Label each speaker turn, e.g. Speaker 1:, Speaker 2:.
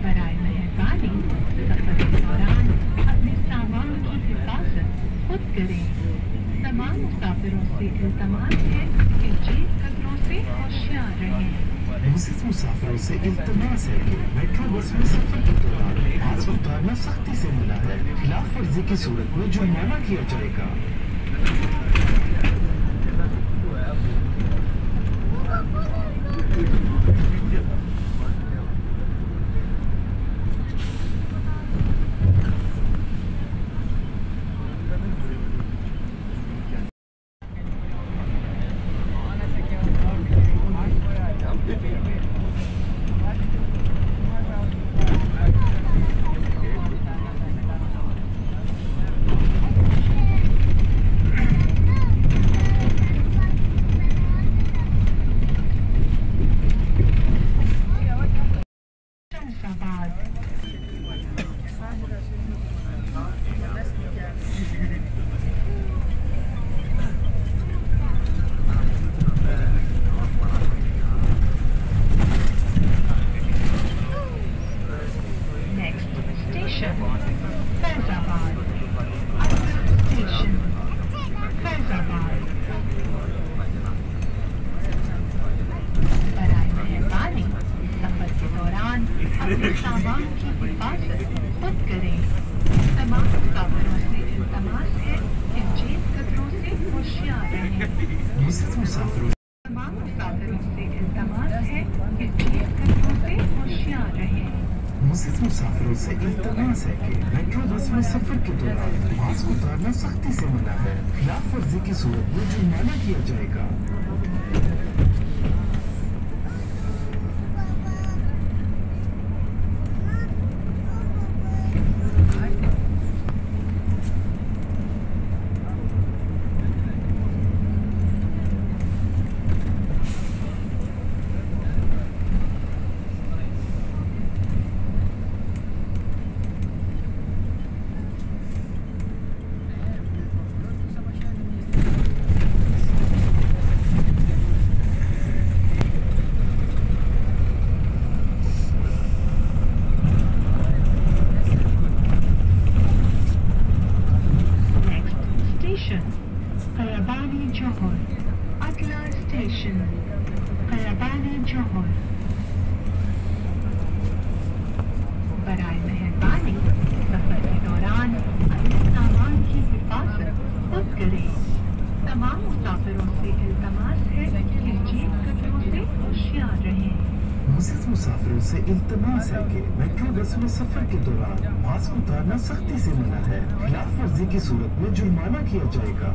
Speaker 1: बराए मेहरबानी सफर के दौरान अपने सामान की हिफाजत खुद करें। तमाम मुसाफिरों से इल्तमास है कि जेब कतरों से होशियार रहें।
Speaker 2: मुझसे मुसाफिरों से इल्तमास है कि मेट्रो बस में सफर के दौरान मास्क उतारना सख्ती से मना है। खिलाफ वर्जी की सूरत में जुर्माना किया जाएगा।
Speaker 1: सामान की हिफाजत खुद करें। तमाम मुसाफिरों से इल्तमास है कि जेब कतरों से होशियार रहें। तमाम मुसाफिरों से इल्तमास है कि जेब कतरों से होशियार रहें।
Speaker 2: मुसाफिरों से इल्तमास है कि मेट्रो बस में सफर के दौरान मास्क उतारना सख्ती से मना है। खिलाफ वर्जी की सूरत में जुर्माना किया जाएगा।
Speaker 1: Kayabani Johor, Atla Station, Kayabani Johor। बराए मेहरबानी सफर के दौरान अपने सामान की हिफाजत खुद करें। तमाम मुसाफिरों से इल्तमास है कि जेब कतरों से होशियार रहें।
Speaker 2: मुसाफिरों से इल्तमास है कि मेट्रो बस में सफर के दौरान मास्क उतारना सख्ती से मना है। खिलाफ वर्जी की सूरत में जुर्माना किया जाएगा।